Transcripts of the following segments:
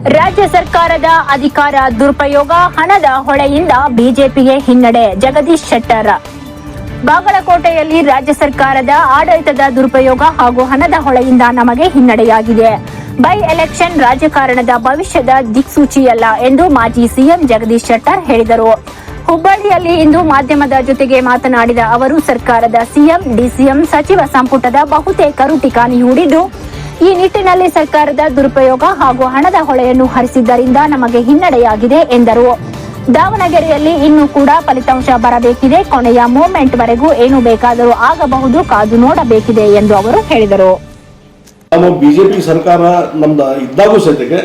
ರಾಜ್ಯ ಸರ್ಕಾರದ ಅಧಿಕಾರ ದುರುಪಯೋಗ, ಹಣದ ಹೊಳೆಯಿಂದ ಬಿಜೆಪಿಗೆ ಹಿನ್ನಡೆ. ಜಗದೀಶ್ ಶೆಟ್ಟರ್. ಬಾಗಲಕೋಟೆಯಲ್ಲಿ ರಾಜ್ಯ ಸರ್ಕಾರದ ಆಡಳಿತದ ದುರುಪಯೋಗ ಹಾಗೂ ಹಣದ ಹೊಳೆಯಿಂದ ನಮಗೆ ಹಿನ್ನಡೆಯಾಗಿದೆ. ಬೈ ಎಲೆಕ್ಷನ್ ರಾಜಕಾರಣದ ಭವಿಷ್ಯದ ದಿಕ್ಸೂಚಿಯಲ್ಲ ಎಂದು ಮಾಜಿ ಸಿಎಂ ಜಗದೀಶ್ ಶೆಟ್ಟರ್ ಹೇಳಿದರು. ಹುಬ್ಬಳ್ಳಿಯಲ್ಲಿ ಇಂದು ಮಾಧ್ಯಮದ ಜೊತೆಗೆ ಮಾತನಾಡಿದ ಅವರು, ಸರ್ಕಾರದ ಸಿಎಂ, ಡಿಸಿಎಂ, ಸಚಿವ ಸಂಪುಟದ ಬಹುತೇಕರು ಟಿಕಾಣಿ ಹೂಡಿದ್ದು, ಈ ನಿಟ್ಟಿನಲ್ಲಿ ಸರ್ಕಾರದ ದುರುಪಯೋಗ ಹಾಗೂ ಹಣದ ಹೊಳೆಯನ್ನು ಹರಿಸಿದ್ದರಿಂದ ನಮಗೆ ಹಿನ್ನಡೆಯಾಗಿದೆ ಎಂದರು. ದಾವಣಗೆರೆಯಲ್ಲಿ ಇನ್ನೂ ಕೂಡ ಫಲಿತಾಂಶ ಬರಬೇಕಿದೆ. ಕೊನೆಯ ಮೂಮೆಂಟ್ ವರೆಗೂ ಏನು ಬೇಕಾದರೂ ಆಗಬಹುದು, ಕಾದು ನೋಡಬೇಕಿದೆ ಎಂದು ಅವರು ಹೇಳಿದರು. ನಮ್ಮ ಬಿಜೆಪಿ ಸರ್ಕಾರ ನಮ್ದು ಇದ್ದಾಗೂ ಸದ್ಯಕ್ಕೆ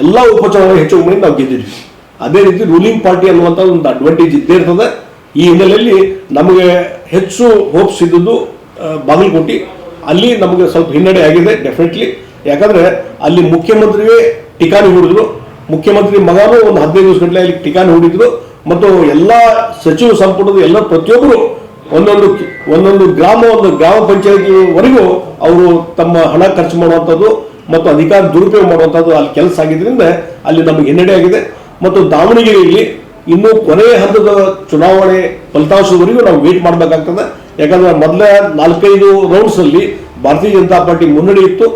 ಎಲ್ಲ ಉಪಚುನಾವಣೆ ಹೆಚ್ಚು ಕಮ್ಮಿ ನಾವು ಗೆದ್ದಿದ್ವಿ. ಅದೇ ರೀತಿ ರೂಲಿಂಗ್ ಪಾರ್ಟಿ ಅನ್ನುವಂಥ ಒಂದು ಅಡ್ವಾಂಟೇಜ್ ಇದ್ದೇ ಇರ್ತದೆ. ಈ ಹಿನ್ನೆಲೆಯಲ್ಲಿ ನಮಗೆ ಹೆಚ್ಚು ಹೋಪ್ಸ್ ಇದ್ದದ್ದು ಬಾಗಲಕೋಟೆ. ಅಲ್ಲಿ ನಮಗೆ ಸ್ವಲ್ಪ ಹಿನ್ನಡೆ ಆಗಿದೆ ಡೆಫಿನೆಟ್ಲಿ. ಯಾಕಂದ್ರೆ ಅಲ್ಲಿ ಮುಖ್ಯಮಂತ್ರಿಯೇ ಟಿಕಾಣಿ ಹೂಡಿದ್ರು, ಮುಖ್ಯಮಂತ್ರಿ ಮಗನೂ ಒಂದು 15 ದಿವಸ ಗಂಟಲೆ ಅಲ್ಲಿ ಟಿಕಾಣಿ ಹೂಡಿದ್ರು, ಮತ್ತು ಎಲ್ಲ ಸಚಿವ ಸಂಪುಟದ ಎಲ್ಲ ಪ್ರತಿಯೊಬ್ಬರು ಒಂದೊಂದು ಗ್ರಾಮ ಪಂಚಾಯತಿವರೆಗೂ ಅವರು ತಮ್ಮ ಹಣ ಖರ್ಚು ಮಾಡುವಂಥದ್ದು ಮತ್ತು ಅಧಿಕಾರ ದುರುಪಯೋಗ ಮಾಡುವಂಥದ್ದು ಅಲ್ಲಿ ಕೆಲಸ ಆಗಿದ್ರಿಂದ ಅಲ್ಲಿ ನಮಗೆ ಹಿನ್ನಡೆ ಆಗಿದೆ. ಮತ್ತು ದಾವಣಗೆರೆಯಲ್ಲಿ ಇನ್ನೂ ಕೊನೆಯ ಹಂತದ ಚುನಾವಣೆ ಫಲಿತಾಂಶದವರೆಗೂ ನಾವು ವೇಟ್ ಮಾಡಬೇಕಾಗ್ತದೆ. ಯಾಕಂದ್ರೆ ಮೊದಲ 4-5 ರೌಂಡ್ಸ್ ಅಲ್ಲಿ ಭಾರತೀಯ ಜನತಾ ಪಾರ್ಟಿ ಮುನ್ನಡೆ ಇತ್ತು.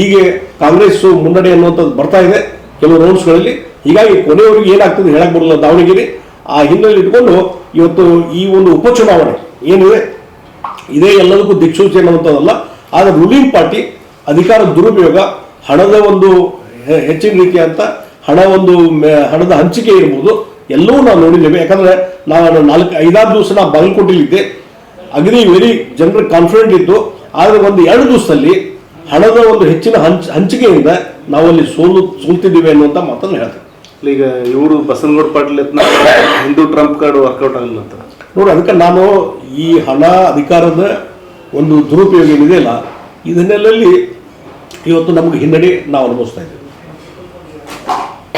ಈಗ ಕಾಂಗ್ರೆಸ್ ಮುನ್ನಡೆ ಅನ್ನುವಂಥದ್ದು ಬರ್ತಾ ಇದೆ ಕೆಲವು ರೌಂಡ್ಸ್ಗಳಲ್ಲಿ. ಹೀಗಾಗಿ ಕೊನೆಯವರೆಗೆ ಏನಾಗ್ತದೆ ಹೇಳಕ್ ಬರಲ್ಲ ದಾವಣಗೆರೆ. ಆ ಹಿನ್ನೆಲೆ ಇಟ್ಕೊಂಡು ಇವತ್ತು ಈ ಒಂದು ಉಪಚುನಾವಣೆ ಏನಿದೆ ಇದೇ ಎಲ್ಲದಕ್ಕೂ ದಿಕ್ಸೂಚಿ ಅನ್ನುವಂಥದ್ದಲ್ಲ. ಆದರೆ ರೂಲಿಂಗ್ ಪಾರ್ಟಿ ಅಧಿಕಾರ ದುರುಪಯೋಗ, ಹಣದ ಒಂದು ಹೆಚ್ಚಿನ ರೀತಿ ಅಂತ ಹಣದ ಹಂಚಿಕೆ ಇರ್ಬೋದು, ಎಲ್ಲವೂ ನಾವು ನೋಡಿದ್ದೇವೆ. ಯಾಕಂದ್ರೆ ನಾವು 4-5-6 ದಿವಸ ನಾವು ಬಾಗಲಕೋಟೆಯಲ್ಲಿದ್ದೆ. ಅಗ್ರಿ ವೆರಿ ಜನರ ಕಾನ್ಫಿಡೆಂಟ್ ಇತ್ತು. ಆದರೆ 1-2 ದಿವಸದಲ್ಲಿ ಹಣದ ಒಂದು ಹೆಚ್ಚಿನ ಹಂಚಿಕೆಯಿಂದ ನಾವಲ್ಲಿ ಸೋಲ್ತಿದ್ದೀವಿ ಅನ್ನುವಂಥ ಮಾತನ್ನು ಹೇಳ್ತೇವೆ. ಈಗ ಇವರು Basanagouda Patil Hindu trump card work out ಆಗಲ್ಲ ಅಂತ ನೋಡಿ. ಅದಕ್ಕೆ ನಾನು ಈ ಹಣ ಅಧಿಕಾರದ ಒಂದು ದುರುಪಯೋಗ ಏನಿದೆ ಅಲ್ಲ, ಇದನ್ನೆಲ್ಲಲ್ಲಿ ಇವತ್ತು ನಮಗೆ ಹಿನ್ನಡೆ ನಾವು ಅನುಭವಿಸ್ತಾ ಇದ್ದೀವಿ.